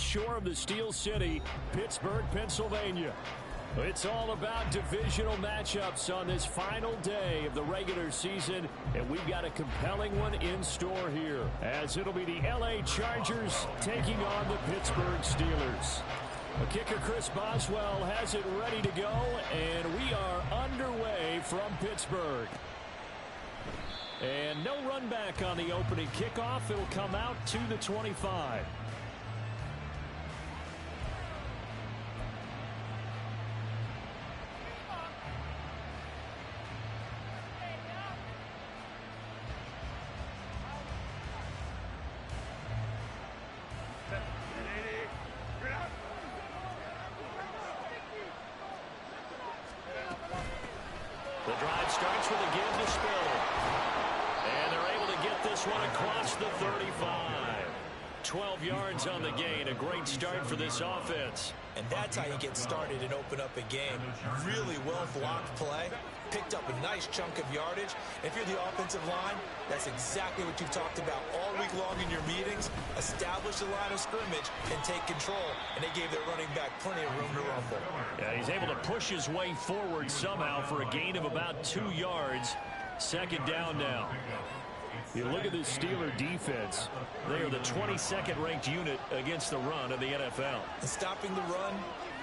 west shore of the Steel City, Pittsburgh, Pennsylvania. It's all about divisional matchups on this final day of the regular season, and we've got a compelling one in store here, as it'll be the L.A. Chargers taking on the Pittsburgh Steelers. A kicker, Chris Boswell, has it ready to go, and we are underway from Pittsburgh. And no run back on the opening kickoff. It'll come out to the 25. The drive starts with a give to Spiller. And they're able to get this one across the 35. 12 yards on the gain. A great start for this offense. And that's how you get started and open up a game. Really well-blocked play. Picked up a nice chunk of yardage. If you're the offensive line, that's exactly what you've talked about all week long in your meetings. Establish the line of scrimmage and take control. And they gave their running back plenty of room to rumble. Yeah, he's able to push his way forward somehow for a gain of about 2 yards. Second down now. You look at this Steeler defense. They are the 22nd ranked unit against the run of the NFL. And stopping the run,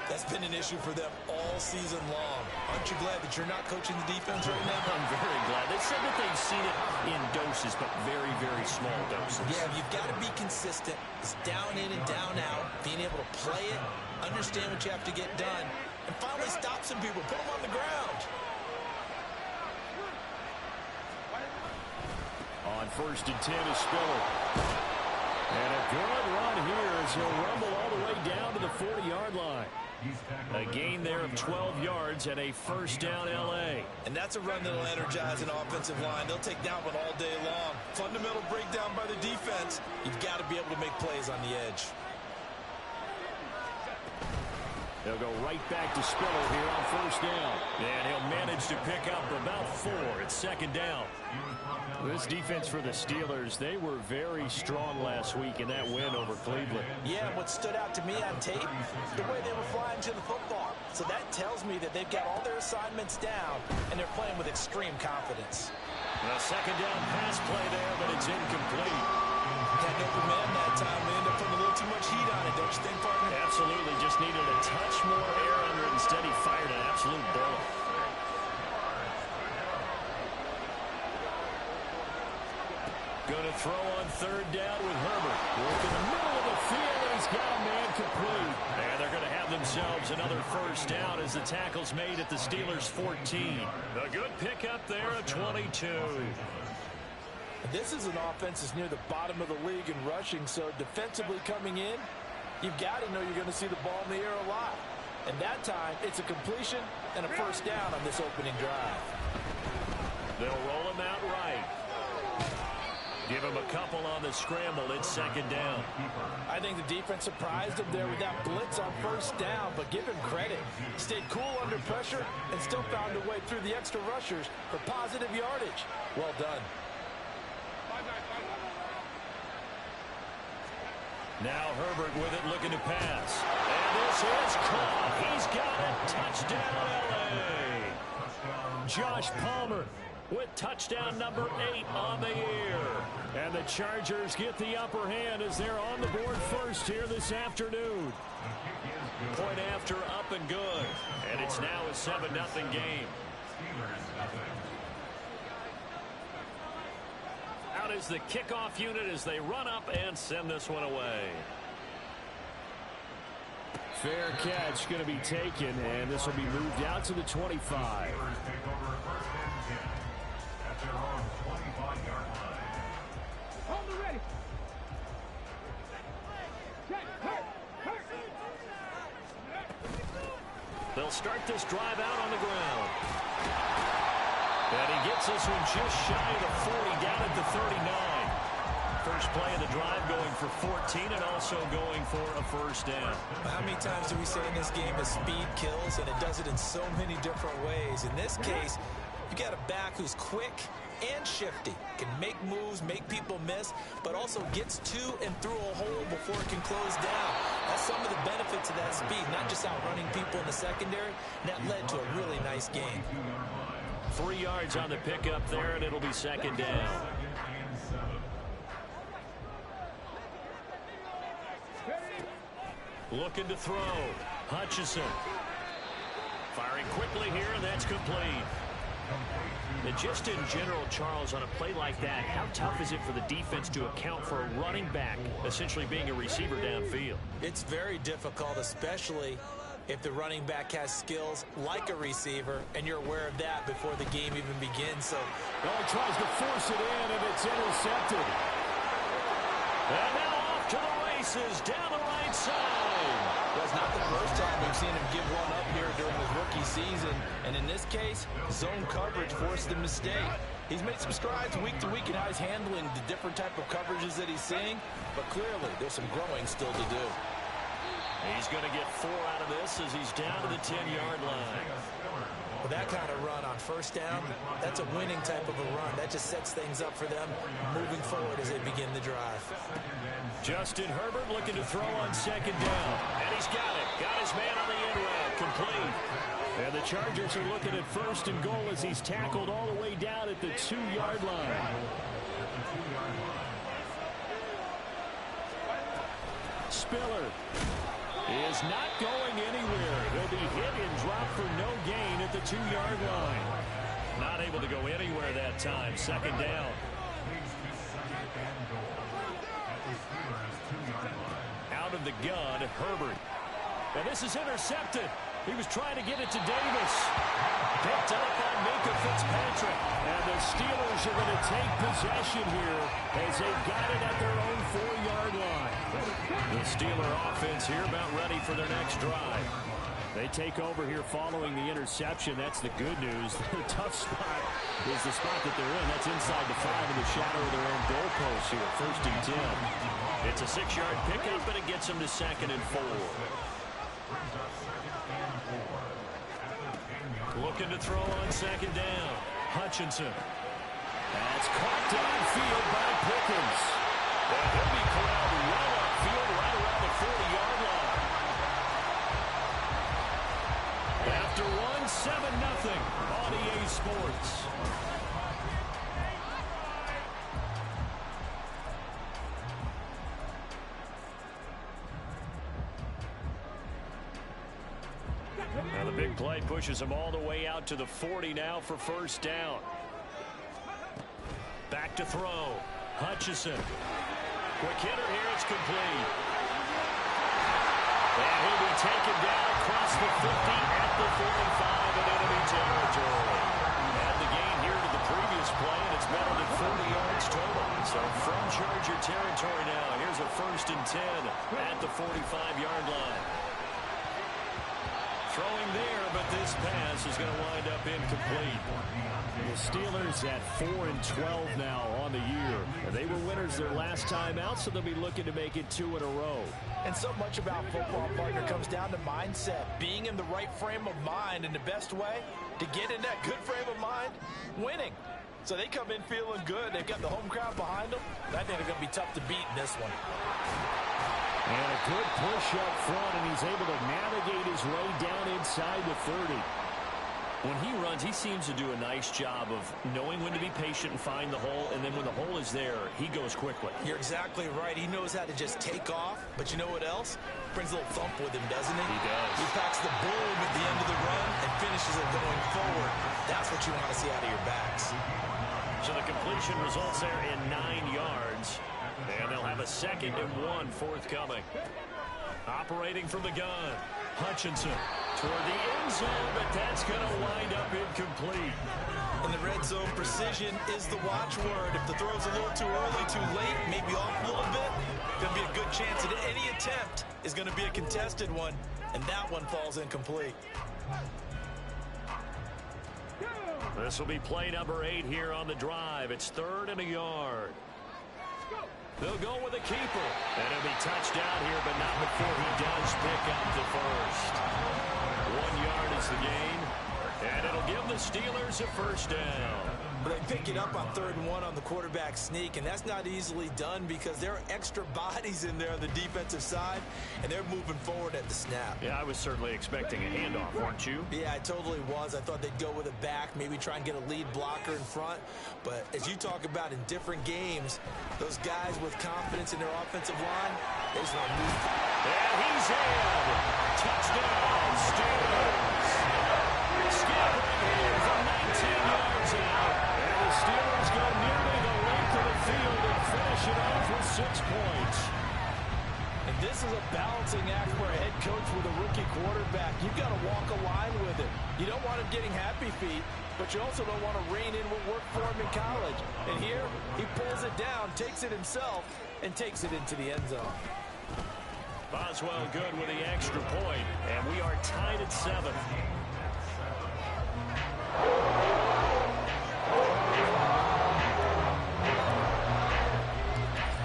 that's been an issue for them all season long. Aren't you glad that you're not coaching the defense right now? I'm very glad. They said that they've seen it in doses, but very, very small doses. Yeah, you've got to be consistent. It's down in and down out. Being able to play it, understand what you have to get done, and finally stop some people, put them on the ground. On 1st and 10 is Spiller. And a good run here as he'll rumble all the way down to the 40-yard line. A gain there of 12 yards and a first down L.A. And that's a run that'll energize an offensive line. They'll take down one all day long. Fundamental breakdown by the defense. You've got to be able to make plays on the edge. They'll go right back to Spiller here on 1st down. And he'll manage to pick up about 4 at 2nd down. This defense for the Steelers, they were very strong last week in that win over Cleveland. Yeah, what stood out to me on tape, the way they were flying to the football. So that tells me that they've got all their assignments down, and they're playing with extreme confidence. A 2nd down pass play there, but it's incomplete. Had no open man that time. They ended up putting a little too much heat on it, don't you think, partner? Absolutely, just needed a touch more air under it. Instead, he fired an absolute bullet. Going to throw on 3rd down with Herbert. Work in the middle of the field, and he's got a man complete. And they're going to have themselves another first down as the tackle's made at the Steelers' 14. A good pickup there at 22. This is an offense that's near the bottom of the league in rushing, so defensively coming in, you've got to know you're going to see the ball in the air a lot. And that time, it's a completion and a first down on this opening drive. They'll roll him out right. Give him a couple on the scramble. It's 2nd down. I think the defense surprised him there with that blitz on 1st down, but give him credit. Stayed cool under pressure and still found a way through the extra rushers for positive yardage. Well done. Now Herbert with it, looking to pass. And this is caught. He's got it. Touchdown, L.A. Josh Palmer with touchdown number 8 on the year. And the Chargers get the upper hand as they're on the board first here this afternoon. Point after up and good. And it's now a 7-0 game. Out is the kickoff unit as they run up and send this one away. Fair catch going to be taken, and this will be moved out to the 25. They'll start this drive out on the ground. And he gets this one just shy of the 40, down at the 39. First play of the drive going for 14 and also going for a first down. How many times do we say in this game that speed kills, and it does it in so many different ways? In this case, you got a back who's quick and shifty, can make moves, make people miss, but also gets to and through a hole before it can close down. of that speed, not just outrunning people in the secondary, and that led to a really nice gain. 3 yards on the pickup there, and it'll be second down. Looking to throw. Hutchinson. Firing quickly here, and that's complete. And just in general, Charles, on a play like that, how tough is it for the defense to account for a running back essentially being a receiver downfield? It's very difficult, especially if the running back has skills like a receiver, and you're aware of that before the game even begins. So, well, he tries to force it in, and it's intercepted. And now off to the races down the right side. Well, it's not the first time we've seen him give one up here during his rookie season. And in this case, zone coverage forced the mistake. He's made some strides week to week in how he's handling the different type of coverages that he's seeing. But clearly, there's some growing still to do. He's going to get 4 out of this as he's down to the 10-yard line. With that kind of run on first down, that's a winning type of a run. That just sets things up for them moving forward as they begin the drive. Justin Herbert looking to throw on second down. And he's got it. Got his man on the end route. Complete. And the Chargers are looking at first and goal as he's tackled all the way down at the 2-yard line. Spiller is not going anywhere. He'll be hit and dropped for no gain at the 2-yard line. Not able to go anywhere that time. Second down. Out of the gun, Herbert. And this is intercepted. He was trying to get it to Davis. Picked up by Minka Fitzpatrick. And the Steelers are going to take possession here as they've got it at their own 4-yard line. The Steeler offense here about ready for their next drive. They take over here following the interception. That's the good news. The tough spot is the spot that they're in. That's inside the 5 in the shadow of their own goalpost here. First and 10. It's a 6-yard pickup, but it gets them to second and 4. Looking to throw on second down. Hutchinson. That's caught downfield by Pickens. And he'll be corralled well upfield right around the 40-yard line. After one, 7-0 on EA Sports. Now the big play pushes him all the way out to the 40 now for first down. Back to throw. Hutchinson. Quick hitter here. It's complete. And he'll be taken down across the 50 at the 45 in enemy territory. Add the gain here to the previous play, and it's measured at 40 yards total. So from Charger territory now, here's a first and 10 at the 45-yard line. Throwing there, but this pass is going to wind up incomplete. The Steelers at 4-12 now on the year. They were winners their last time out, so they'll be looking to make it 2 in a row. And so much about football, partner, comes down to mindset. Being in the right frame of mind, and the best way to get in that good frame of mind, winning. So they come in feeling good. They've got the home crowd behind them. I think they're going to be tough to beat in this one. And a good push up front, and he's able to navigate his way down inside the 30. When he runs, he seems to do a nice job of knowing when to be patient and find the hole, and then when the hole is there, he goes quickly. You're exactly right. He knows how to just take off, but you know what else? Brings a little thump with him, doesn't he? He does. He packs the boom at the end of the run and finishes it going forward. That's what you want to see out of your backs. So the completion results there in 9 yards. And they'll have a 2nd and 1 forthcoming. Operating from the gun. Hutchinson toward the end zone, but that's going to wind up incomplete. In the red zone, precision is the watchword. If the throw's a little too early, too late, maybe off a little bit, going to be a good chance that any attempt is going to be a contested one, and that one falls incomplete. This will be play number 8 here on the drive. It's 3rd and a yard. They'll go with a keeper. And it'll be touchdown here, but not before he does pick up the first. 1 yard is the gain. And it'll give the Steelers a first down. But they pick it up on 3rd and 1 on the quarterback sneak, and that's not easily done because there are extra bodies in there on the defensive side, and they're moving forward at the snap. Yeah, I was certainly expecting a handoff, weren't you? Yeah, I totally was. I thought they'd go with a back, maybe try and get a lead blocker in front. But as you talk about in different games, those guys with confidence in their offensive line, they just want to move. And he's in. Touchdown, Steelers. Skip right here from 19 yards out. And the Steelers go nearly the length of the field and finish it off with 6 points. And this is a balancing act for a head coach with a rookie quarterback. You've got to walk a line with him. You don't want him getting happy feet, but you also don't want to rein in what worked for him in college. And here, he pulls it down, takes it himself, and takes it into the end zone. Boswell good with the extra point, and we are tied at 7.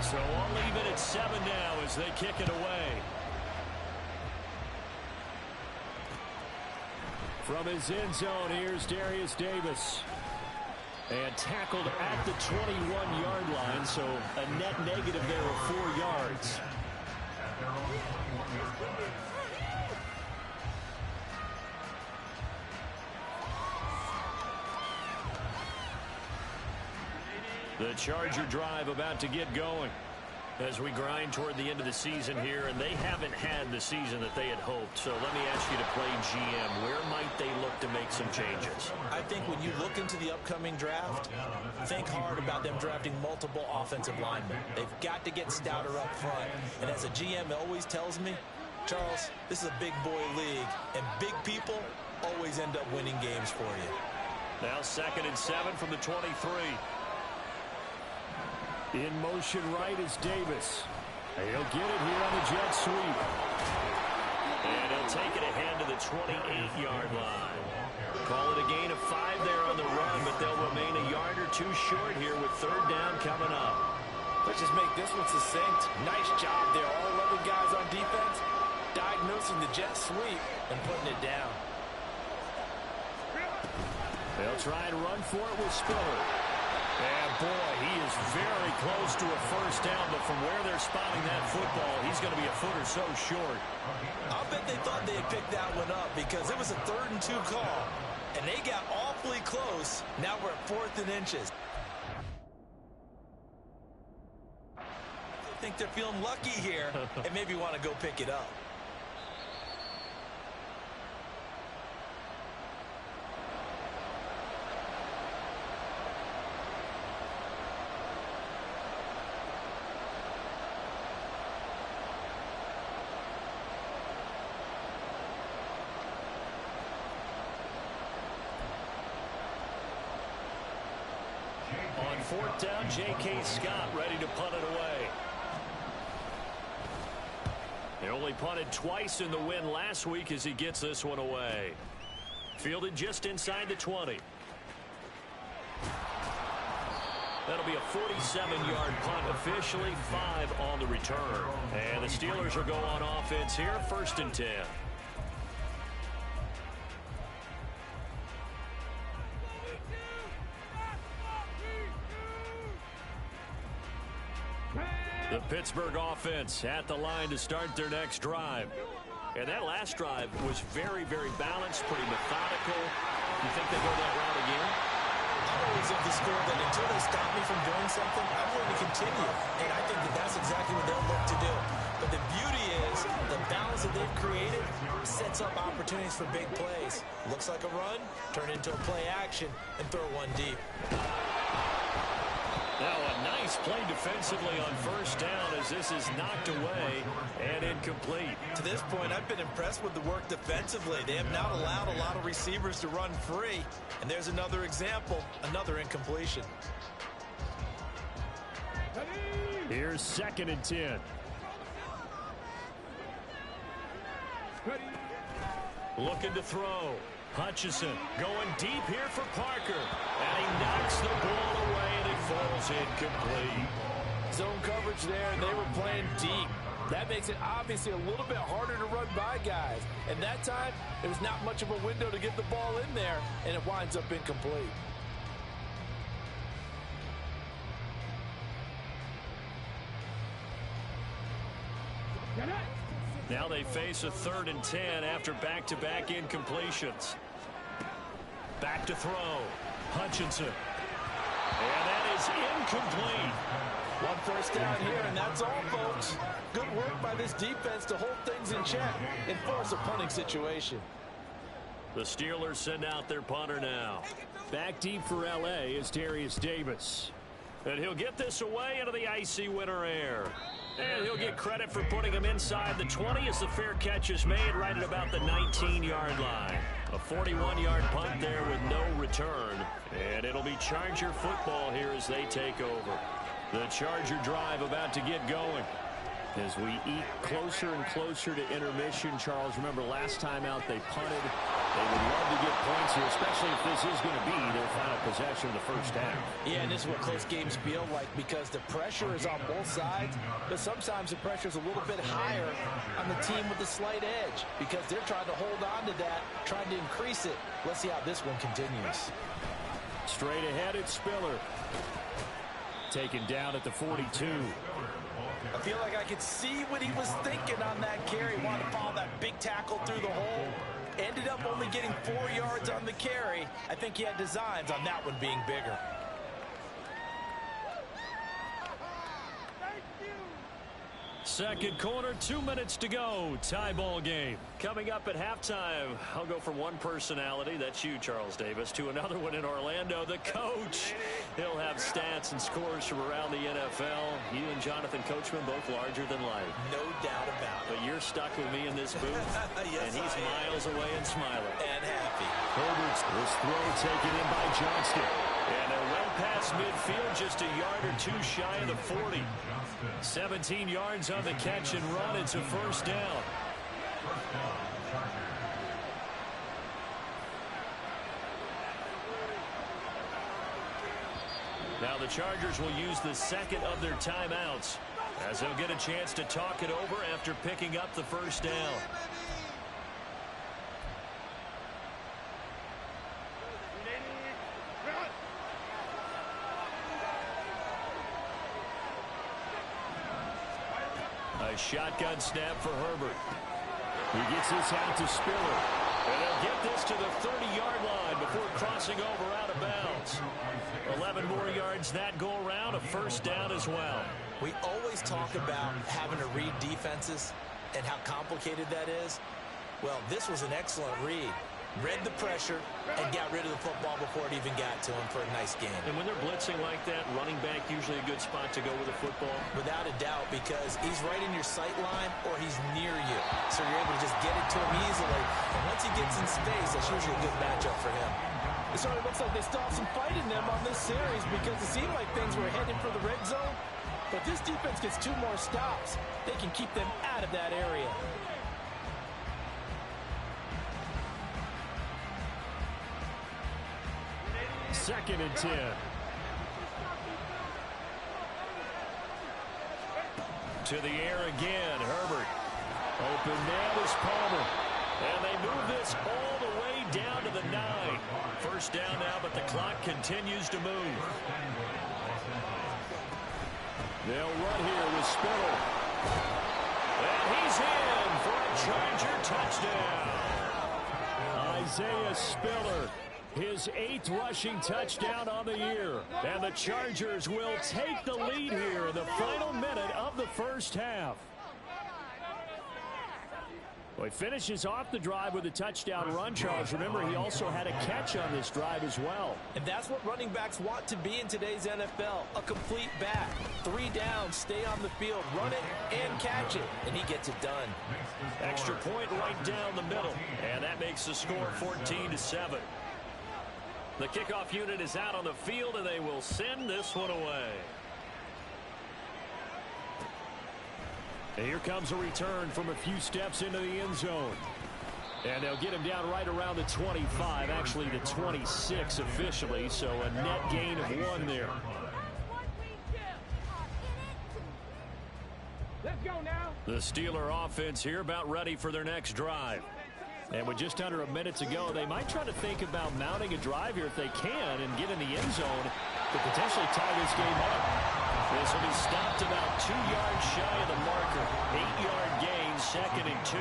So I'll leave it at 7 now as they kick it away. From his end zone, here's Darius Davis. And tackled at the 21-yard line, so a net negative there of 4 yards. The Charger drive about to get going as we grind toward the end of the season here, and they haven't had the season that they had hoped. So let me ask you to play GM. Where might they look to make some changes? I think when you look into the upcoming draft, think hard about them drafting multiple offensive linemen. They've got to get stouter up front. And as a GM always tells me, Charles, this is a big boy league, and big people always end up winning games for you. Now 2nd and 7 from the 23. In motion right is Davis. He'll get it here on the jet sweep. And he'll take it ahead to the 28-yard line. Call it a gain of 5 there on the run, but they'll remain a yard or 2 short here with 3rd down coming up. Let's just make this one succinct. Nice job there. All 11 guys on defense diagnosing the jet sweep and putting it down. They'll try and run for it with Spiller. And boy, he is very close to a first down, but from where they're spotting that football, he's going to be a foot or so short. I'll bet they thought they had picked that one up because it was a 3rd and 2 call, and they got awfully close. Now we're at 4th and inches. I think they're feeling lucky here and maybe want to go pick it up. On 4th down, J.K. Scott ready to punt it away. They only punted twice in the win last week as he gets this one away. Fielded just inside the 20. That'll be a 47-yard punt, officially 5 on the return. And the Steelers will go on offense here, 1st and 10. The Pittsburgh offense at the line to start their next drive. And that last drive was very, very balanced, pretty methodical. You think they go that route again? I'm always of the school that until they stop me from doing something, I'm going to continue. And I think that that's exactly what they'll look to do. But the beauty is the balance that they've created sets up opportunities for big plays. Looks like a run, turn into a play action, and throw one deep. Now a nice play defensively on 1st down as this is knocked away and incomplete. To this point, I've been impressed with the work defensively. They have not allowed a lot of receivers to run free. And there's another example, another incompletion. Here's 2nd and 10. Looking to throw. Hutchinson going deep here for Parker. And he knocks the ball away and it falls incomplete. Zone coverage there, and they were playing deep. That makes it obviously a little bit harder to run by guys. And that time, there's not much of a window to get the ball in there, and it winds up incomplete. Now they face a 3rd and 10 after back-to-back incompletions. Back to throw. Hutchinson. And that is incomplete. One first down here, and that's all, folks. Good work by this defense to hold things in check and force a punting situation. The Steelers send out their punter now. Back deep for L.A. is Darius Davis. And he'll get this away into the icy winter air. And he'll get credit for putting him inside the 20 as the fair catch is made right at about the 19-yard line. A 41-yard punt there with no return. And it'll be Charger football here as they take over. The Charger drive about to get going. As we eat closer and closer to intermission, Charles, remember last time out they punted. They would love to get points here, especially if this is going to be their final possession of the first half. Yeah, and this is what close games feel like because the pressure is on both sides, but sometimes the pressure is a little bit higher on the team with the slight edge because they're trying to hold on to that, trying to increase it. Let's see how this one continues. Straight ahead, it's Spiller. Taken down at the 42. I feel like I could see what he was thinking on that carry. Wanted to follow that big tackle through the hole. Ended up only getting 4 yards on the carry. I think he had designs on that one being bigger. Second quarter, 2 minutes to go. Tie ball game. Coming up at halftime, I'll go from one personality, that's you, Charles Davis, to another one in Orlando, the coach. He'll have stats and scores from around the NFL. You and Jonathan Coachman both larger than life. No doubt about it. But you're stuck with me in this booth, yes, and he's miles away and smiling. And happy. Herbert's this throw taken in by Johnston. And they're well past midfield, just a yard or two shy of the 40. 17 yards on the catch and run. It's a first down. Now the Chargers will use the second of their timeouts as they'll get a chance to talk it over after picking up the first down. A shotgun snap for Herbert. He gets this out to Spiller. And they'll get this to the 30-yard line before crossing over out of bounds. 11 more yards that go around, a first down as well. We always talk about having to read defenses and how complicated that is. Well, this was an excellent read. Read the pressure and got rid of the football before it even got to him for a nice game. And when they're blitzing like that, running back usually a good spot to go with the football. Without a doubt, because he's right in your sight line or he's near you. So you're able to just get it to him easily. And once he gets in space, that's usually a good matchup for him. It sort of looks like they still have some fight in them on this series because it seemed like things were heading for the red zone. But this defense gets 2 more stops. They can keep them out of that area. Second and 10. To the air again, Herbert. Open man is Palmer. And they move this all the way down to the 9. First down now, but the clock continues to move. They'll run here with Spiller. And he's in for a Charger touchdown. Isaiah Spiller, his 8th rushing touchdown on the year. And the Chargers will take the lead here in the final minute of the first half. Well, he finishes off the drive with a touchdown run, Charles. Remember, he also had a catch on this drive as well. And that's what running backs want to be in today's NFL, a complete back. 3 downs, stay on the field, run it, and catch it. And he gets it done. Extra point right down the middle. And that makes the score 14-7. The kickoff unit is out on the field, and they will send this one away. And here comes a return from a few steps into the end zone. And they'll get him down right around the 25, actually the 26 officially, so a net gain of 1 there. Let's go now. The Steeler offense here about ready for their next drive. And with just under a minute to go, they might try to think about mounting a drive here if they can and get in the end zone to potentially tie this game up. This will be stopped about 2 yards shy of the marker. 8-yard gain, 2nd and 2.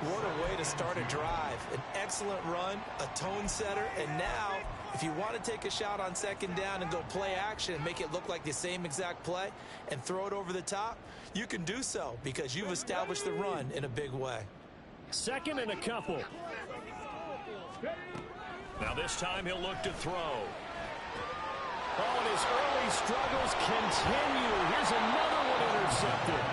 What a way to start a drive. An excellent run, a tone setter, and now if you want to take a shot on 2nd down and go play action and make it look like the same exact play and throw it over the top, you can do so because you've established the run in a big way. 2nd and a couple. Now this time he'll look to throw. Oh, and his early struggles continue. Here's another one intercepted.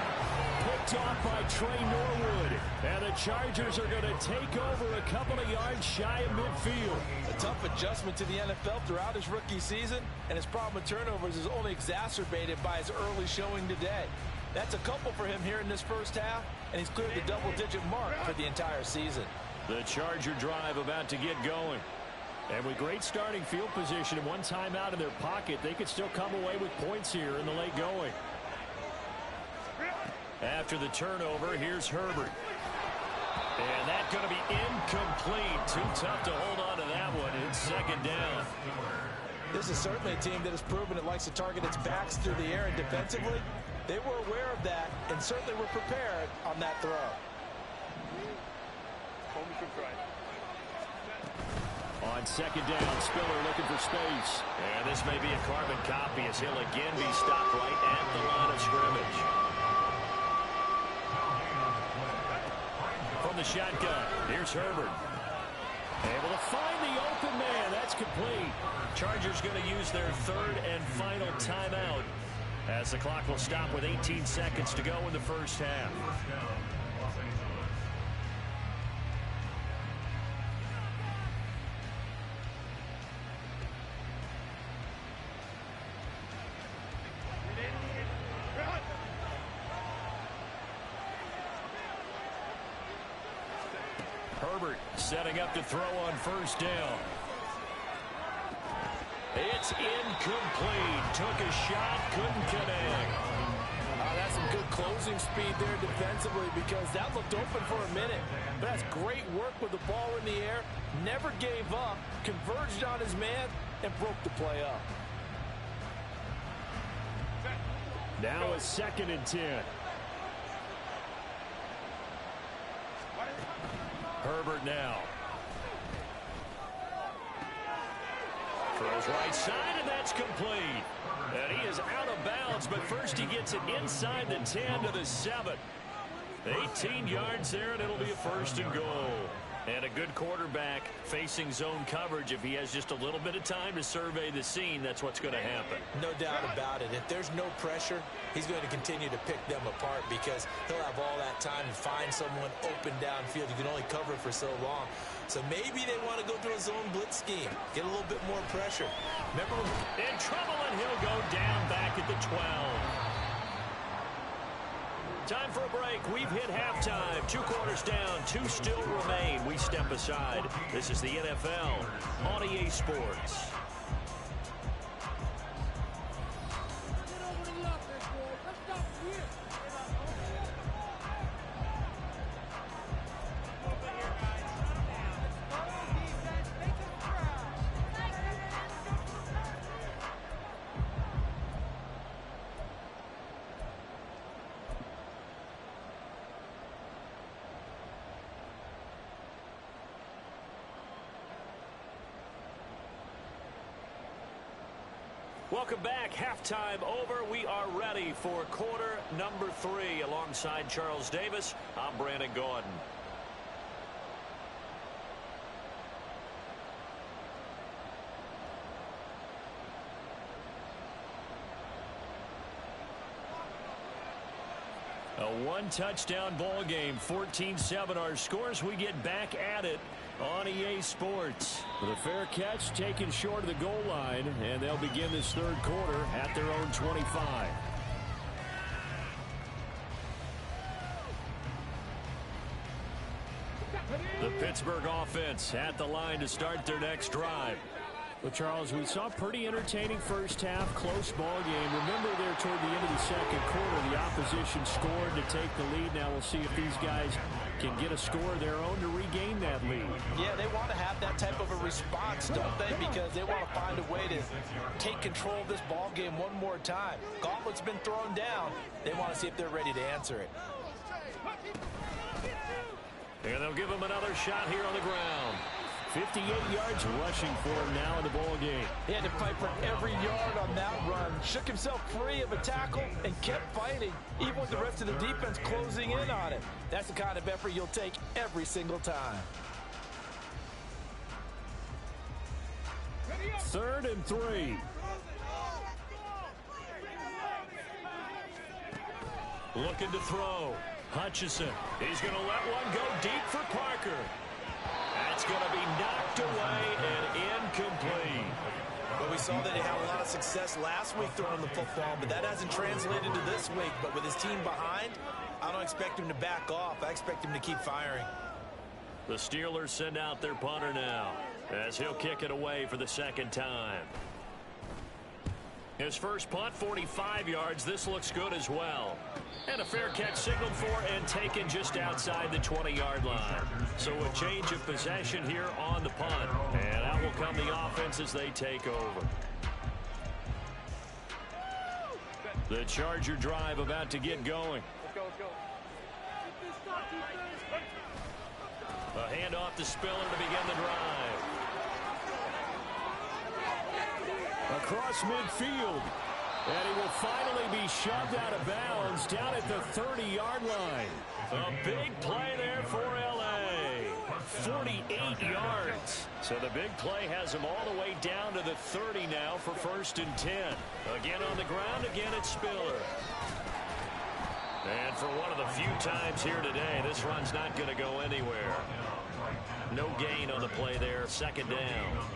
Picked off by Trey Norwood. And the Chargers are going to take over a couple of yards shy of midfield. A tough adjustment to the NFL throughout his rookie season, and his problem with turnovers is only exacerbated by his early showing today. That's a couple for him here in this first half, and he's cleared the double-digit mark for the entire season. The Charger drive about to get going. And with great starting field position and one timeout in their pocket, they could still come away with points here in the late going. After the turnover, here's Herbert. And that's going to be incomplete. Too tough to hold on to that one. It's 2nd down. This is certainly a team that has proven it likes to target its backs through the air, and defensively, they were aware of that and certainly were prepared on that throw. On 2nd down, Spiller looking for space. And this may be a carbon copy as he'll again be stopped right at the line of scrimmage. From the shotgun, here's Herbert. Able to find the open man. That's complete. Chargers going to use their 3rd and final timeout as the clock will stop with 18 seconds to go in the first half. Herbert setting up to throw on 1st down. It's incomplete. Took a shot, couldn't connect. That's some good closing speed there defensively because that looked open for a minute. But that's great work with the ball in the air. Never gave up, converged on his man, and broke the play up. Now a 2nd and 10. Herbert now. Throws right side, and that's complete. And he is out of bounds, but first he gets it inside the 10 to the 7. 18 yards there, and it'll be a 1st and goal. And a good quarterback facing zone coverage. If he has just a little bit of time to survey the scene, that's what's going to happen. No doubt about it. If there's no pressure, he's going to continue to pick them apart because he'll have all that time to find someone open downfield. You can only cover for so long. So maybe they want to go to a zone blitz scheme, get a little bit more pressure. Remember, in trouble, and he'll go down back at the 12. Time for a break. We've hit halftime. 2 quarters down. 2 still remain. We step aside. This is the NFL on EA Sports. Welcome back. Halftime over. We are ready for quarter number 3. Alongside Charles Davis, I'm Brandon Gordon. A 1-touchdown ball game, 14-7 our scores. We get back at it on EA Sports. With a fair catch taken short of the goal line, and they'll begin this 3rd quarter at their own 25. The Pittsburgh offense at the line to start their next drive. Well, Charles, we saw a pretty entertaining first half, close ball game. Remember there toward the end of the second quarter, the opposition scored to take the lead. Now we'll see if these guys can get a score of their own to regain that lead. Yeah, they want to have that type of a response, don't they? Because they want to find a way to take control of this ball game one more time. Gauntlet's been thrown down. They want to see if they're ready to answer it. And they'll give him another shot here on the ground. 58 yards rushing for him now in the ball game. He had to fight for every yard on that run. Shook himself free of a tackle and kept fighting, even with the rest of the defense closing in on him. That's the kind of effort you'll take every single time. 3rd and 3. Looking to throw. Hutchison. He's going to let one go deep for Parker. That's going to be knocked away and incomplete. Well, we saw that he had a lot of success last week throwing the football, but that hasn't translated to this week. But with his team behind, I don't expect him to back off. I expect him to keep firing. The Steelers send out their punter now as he'll kick it away for the second time. His first punt, 45 yards. This looks good as well. And a fair catch signaled for and taken just outside the 20-yard line. So a change of possession here on the punt. And out will come the offense as they take over. The Charger drive about to get going. Let's go. A handoff to Spiller to begin the drive. Across midfield. And he will finally be shoved out of bounds down at the 30-yard line. A big play there for L.A. 48 yards. So the big play has him all the way down to the 30 now for 1st and 10. Again on the ground, again it's Spiller. And for one of the few times here today, this run's not going to go anywhere. No gain on the play there, 2nd down.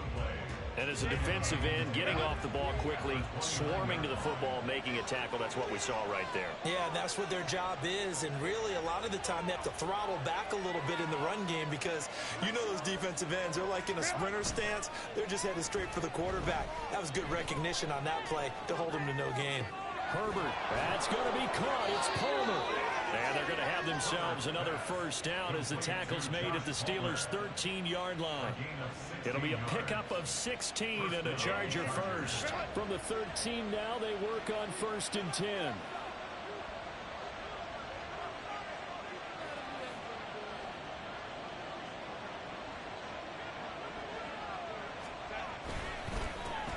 And as a defensive end, getting off the ball quickly, swarming to the football, making a tackle, that's what we saw right there. Yeah, and that's what their job is. And really, a lot of the time, they have to throttle back a little bit in the run game because you know those defensive ends, they're like in a sprinter stance. They're just headed straight for the quarterback. That was good recognition on that play to hold him to no gain. Herbert, that's going to be caught. It's Palmer. And they're going to have themselves another first down as the tackle's made at the Steelers' 13-yard line. It'll be a pickup of 16 and a Charger first. From the 13 now, they work on 1st and 10.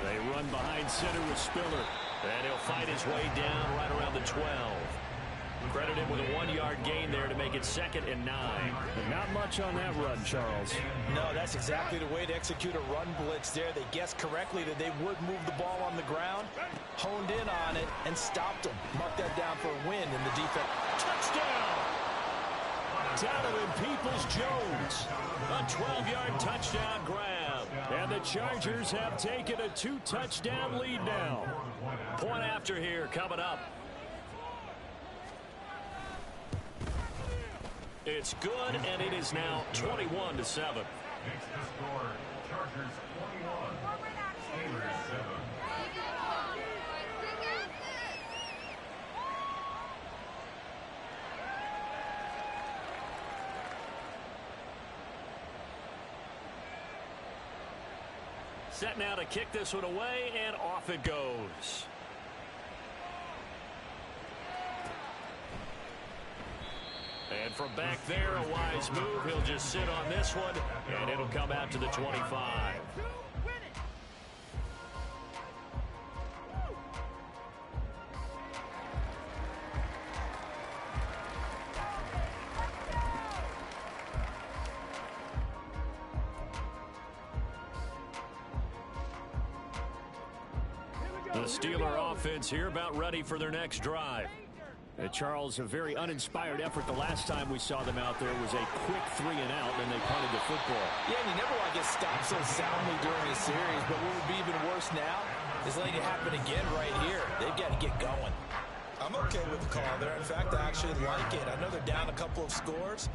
They run behind center with Spiller. And he'll fight his way down right around the 12. Credit him with a 1-yard gain there to make it 2nd and 9. And not much on that run, Charles. No, that's exactly the way to execute a run blitz there. They guessed correctly that they would move the ball on the ground, honed in on it, and stopped them. Mark that down for a win in the defense. Touchdown! Donovan Peoples-Jones. A 12-yard touchdown grab. And the Chargers have taken a 2-touchdown lead now. Point after here coming up. It's good, and it is now 21-7. Makes the score Chargers 21, Steelers 7. Set now to kick this one away, and off it goes. And from back there, a wise move. He'll just sit on this one, and it'll come out to the 25. The Steeler offense here about ready for their next drive. Charles, a very uninspired effort the last time we saw them out there was a quick 3-and-out, and they punted the football. Yeah, and you never want to get stopped so soundly during a series, but what would be even worse now is letting it happen again right here. They've got to get going. I'm okay with the call there. In fact, I actually like it. I know they're down a couple of scores,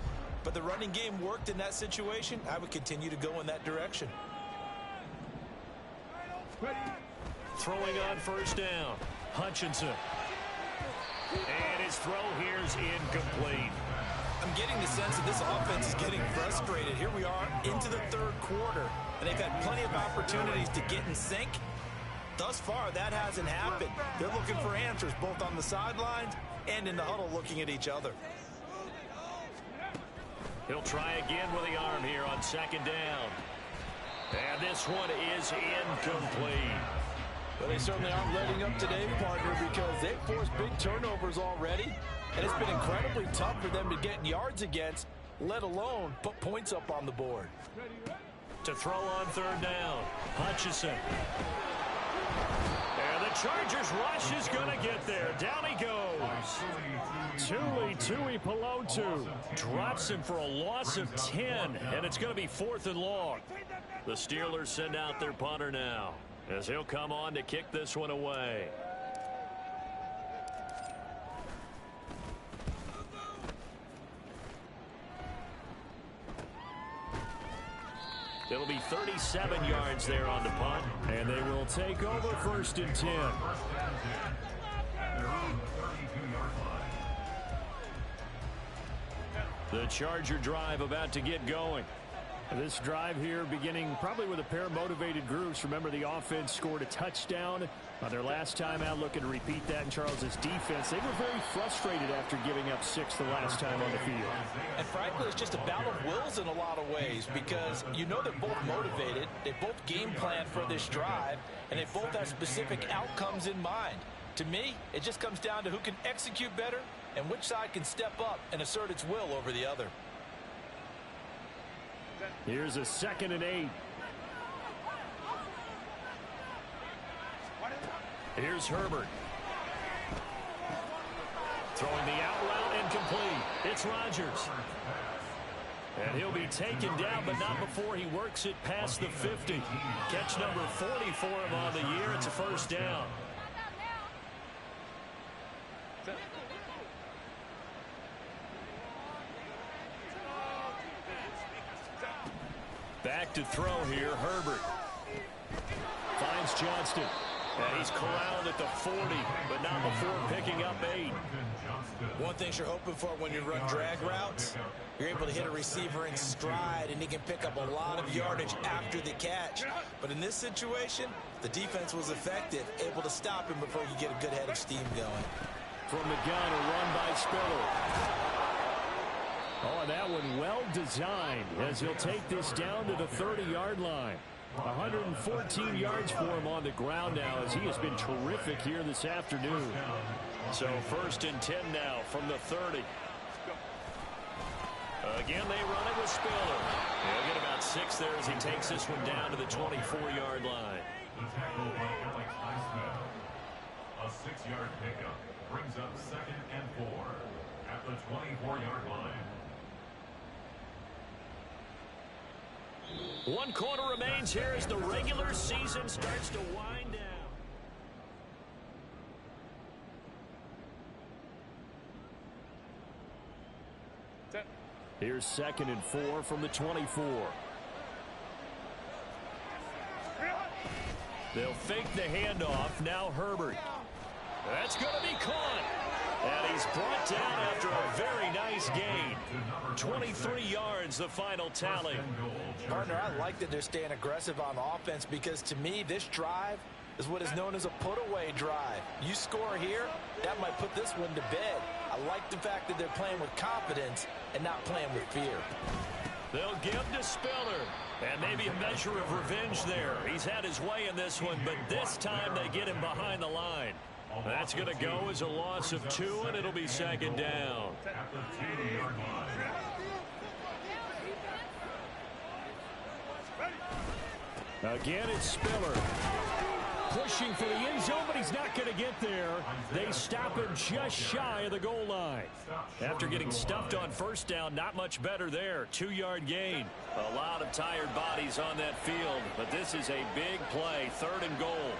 but the running game worked in that situation. I would continue to go in that direction. Throwing on first down. Hutchinson. And his throw here is incomplete. I'm getting the sense that this offense is getting frustrated. Here we are into the third quarter, and they've had plenty of opportunities to get in sync. Thus far, that hasn't happened. They're looking for answers both on the sidelines and in the huddle looking at each other. He'll try again with the arm here on second down. And this one is incomplete. Well, they certainly aren't letting up today, partner, because they've forced big turnovers already. And it's been incredibly tough for them to get yards against, let alone put points up on the board. To throw on third down, Hutchinson. And the Chargers rush is going to get there. Down he goes. Tui Pelotu drops him for a loss of 10, and it's going to be 4th and long. The Steelers send out their punter now, as he'll come on to kick this one away. It'll be 37 yards there on the punt, and they will take over 1st and 10. The Charger drive about to get going. This drive here beginning probably with a pair of motivated groups. Remember, the offense scored a touchdown on their last time out, looking to repeat that in Charles's defense. They were very frustrated after giving up 6 the last time on the field. And frankly, it's just a battle of wills in a lot of ways, because you know they're both motivated, they both game plan for this drive, and they both have specific outcomes in mind. To me, it just comes down to who can execute better and which side can step up and assert its will over the other. Here's a 2nd and 8. Here's Herbert. Throwing the out route incomplete. It's Rodgers. And he'll be taken down, but not before he works it past the 50. Catch number 40 for him on the year. It's a 1st down. Back to throw here, Herbert. Finds Johnston. And he's corralled at the 40, but not before picking up 8. One thing you're hoping for when you run drag routes, you're able to hit a receiver in stride, and he can pick up a lot of yardage after the catch. But in this situation, the defense was effective, able to stop him before he could get a good head of steam going. From the gun, a run by Spiller. Oh, and that one well designed, as he'll take this down to the 30-yard line. 114 yards for him on the ground now, as he has been terrific here this afternoon. So 1st and 10 now from the 30. Again, they run it with Spiller. He'll get about 6 there as he takes this one down to the 24-yard line. A 6-yard pickup brings up 2nd and 4 at the 24-yard line. 1 quarter remains here as the regular season starts to wind down. Here's 2nd and 4 from the 24. They'll fake the handoff. Now Herbert. That's going to be caught. And he's brought down after a very nice gain. 23 yards, the final tally. Partner, I like that they're staying aggressive on offense, because to me, this drive is what is known as a put-away drive. You score here, that might put this one to bed. I like the fact that they're playing with confidence and not playing with fear. They'll give to Spiller. And maybe a measure of revenge there. He's had his way in this one, but this time they get him behind the line. That's going to go as a loss of 2, and it'll be 2nd down. Again, it's Spiller. Pushing for the end zone, but he's not going to get there. They stop him just shy of the goal line. After getting stuffed on 1st down, not much better there. 2-yard gain. A lot of tired bodies on that field, but this is a big play. 3rd and goal.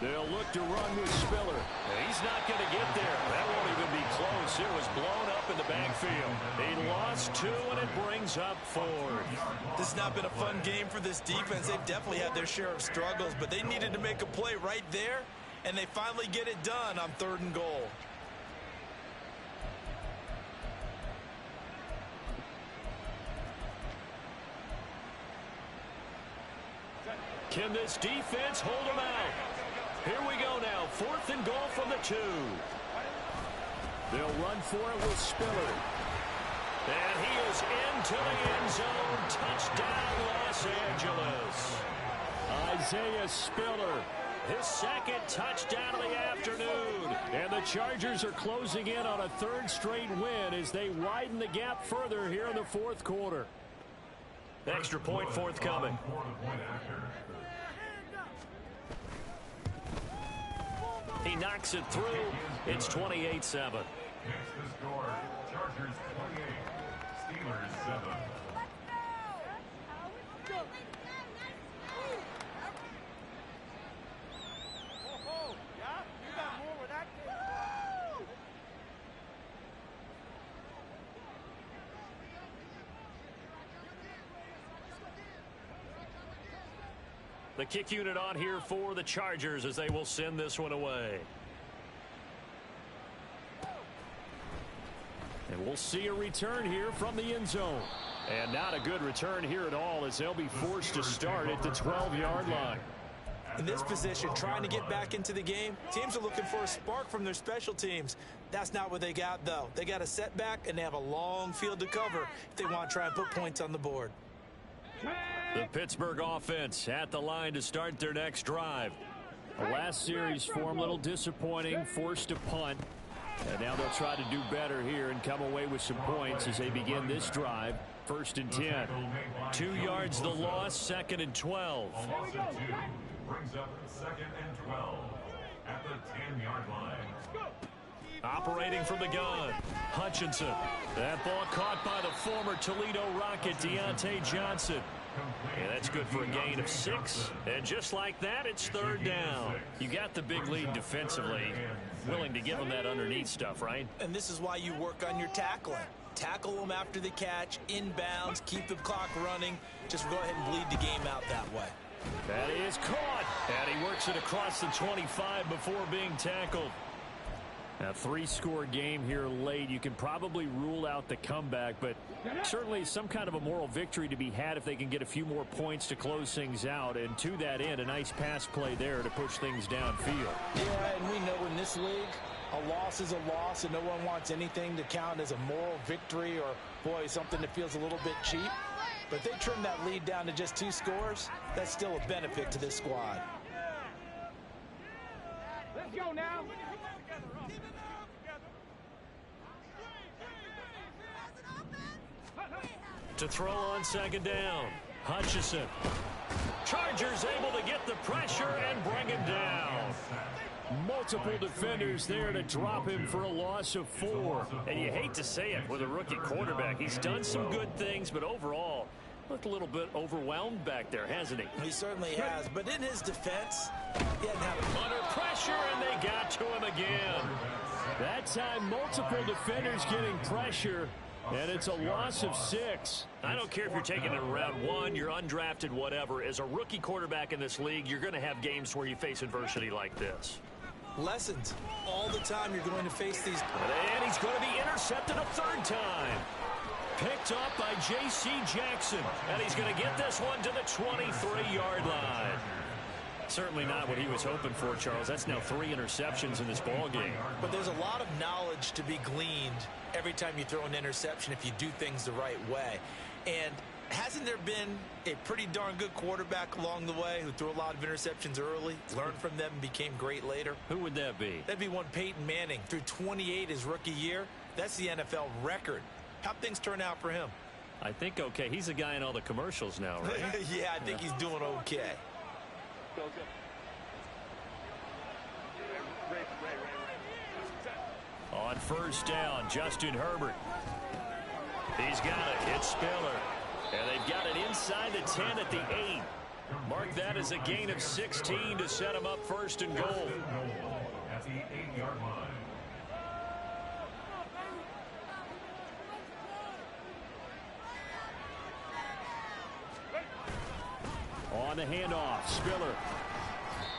They'll look to run with Spiller. He's not going to get there. That won't even be close. It was blown up in the backfield. He lost loss 2, and it brings up 4th. This has not been a fun game for this defense. They've definitely had their share of struggles, but they needed to make a play right there, and they finally get it done on 3rd and goal. Can this defense hold them out? Here we go now. 4th and goal from the 2. They'll run for it with Spiller. And he is into the end zone. Touchdown, Los Angeles. Isaiah Spiller, his 2nd touchdown of the afternoon. And the Chargers are closing in on a 3rd straight win as they widen the gap further here in the 4th quarter. Extra point forthcoming. He knocks it through. It's 28-7. Next to score, Chargers 28, Steelers 7. The kick unit on here for the Chargers as they will send this one away. And we'll see a return here from the end zone. And not a good return here at all as they'll be forced to start at the 12-yard line. In this position, trying to get back into the game, teams are looking for a spark from their special teams. That's not what they got, though. They got a setback, and they have a long field to cover if they want to try and put points on the board. The Pittsburgh offense at the line to start their next drive. The last series for them, a little disappointing, forced to punt. And now they'll try to do better here and come away with some points as they begin this drive. 1st and 10. 2 yards the loss, 2nd and 12. A loss of 2 brings up 2nd and 12 at the 10-yard line. Operating from the gun, Hutchinson. That ball caught by the former Toledo Rocket, Deontay Johnson. And that's good for a gain of 6. And just like that, it's 3rd down. You got the big lead defensively. Willing to give them that underneath stuff, right? And this is why you work on your tackling. Tackle them after the catch, inbounds, keep the clock running. Just go ahead and bleed the game out that way. That is caught. And he works it across the 25 before being tackled. A 3-score game here late. You can probably rule out the comeback, but certainly some kind of a moral victory to be had if they can get a few more points to close things out. And to that end, a nice pass play there to push things downfield. Yeah, and we know in this league, a loss is a loss, and no one wants anything to count as a moral victory or, boy, something that feels a little bit cheap. But if they trim that lead down to just 2 scores, that's still a benefit to this squad. Let's go now. To throw on 2nd down, Hutchinson. Chargers able to get the pressure and bring him down. Multiple defenders there to drop him for a loss of 4. And you hate to say it with a rookie quarterback. He's done some good things, but overall, looked a little bit overwhelmed back there, hasn't he? He certainly has, but in his defense, he hadn't had a... Under pressure, and they got to him again. That time, multiple defenders getting pressure. And it's a loss of 6. I don't care if you're taking it in round 1, you're undrafted, whatever. As a rookie quarterback in this league, you're going to have games where you face adversity like this. Lessons. All the time you're going to face these. And he's going to be intercepted a 3rd time. Picked up by J.C. Jackson. And he's going to get this one to the 23-yard line. Certainly not what he was hoping for, Charles. That's now 3 interceptions in this ball game. But there's a lot of knowledge to be gleaned every time you throw an interception if you do things the right way. And hasn't there been a pretty darn good quarterback along the way who threw a lot of interceptions early, learned from them, and became great later? Who would that be? That'd be one Peyton Manning. Threw 28 his rookie year. That's the NFL record. How'd things turn out for him? I think okay. He's the guy in all the commercials now, right? Yeah, I think he's doing okay. On 1st down, Justin Herbert. He's got it. It's Spiller. And they've got it inside the 10 at the 8. Mark that as a gain of 16 to set him up 1st and goal. At the 8-yard line. the handoff. Spiller.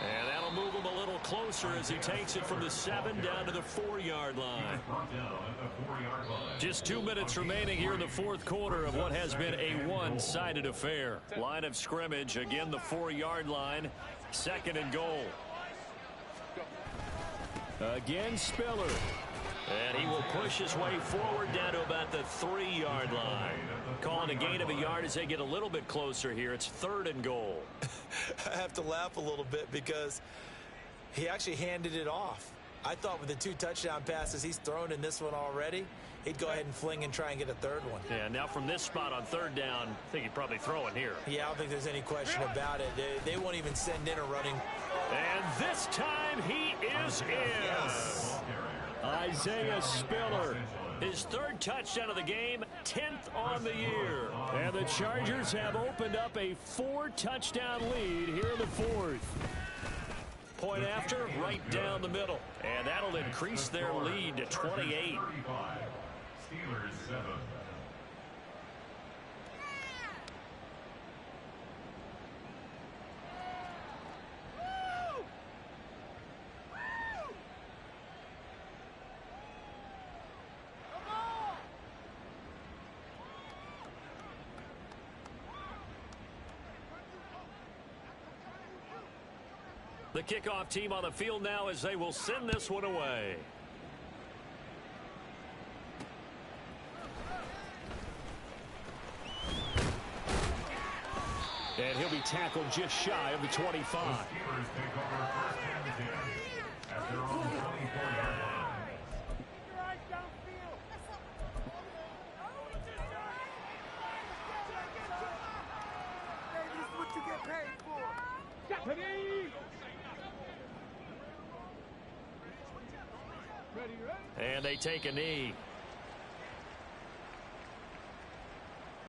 And that'll move him a little closer as he takes it from the 7 down to the 4-yard line. Just 2 minutes remaining here in the fourth quarter of what has been a one-sided affair. Line of scrimmage, again the 4-yard line. 2nd and goal. Again, Spiller. And he will push his way forward down to about the 3-yard line. Calling a gain of a yard as they get a little bit closer here. It's 3rd and goal. I have to laugh a little bit because he actually handed it off. I thought with the 2 touchdown passes he's thrown in this one already, he'd go ahead and fling and try and get a 3rd one. Yeah, now from this spot on 3rd down, I think he'd probably throw it here. Yeah, I don't think there's any question about it. They won't even send in a running. And this time he is in. Yes. Isaiah Spiller, his 3rd touchdown of the game, 10th on the year. And the Chargers have opened up a 4-touchdown lead here in the 4th. Point after, right down the middle. And that'll increase their lead to 28. Steelers 7. The kickoff team on the field now as they will send this one away. And he'll be tackled just shy of the 25. The Steelers take over 1st and 10 at their own 24-yard line. This is what you get paid for. And they take a knee.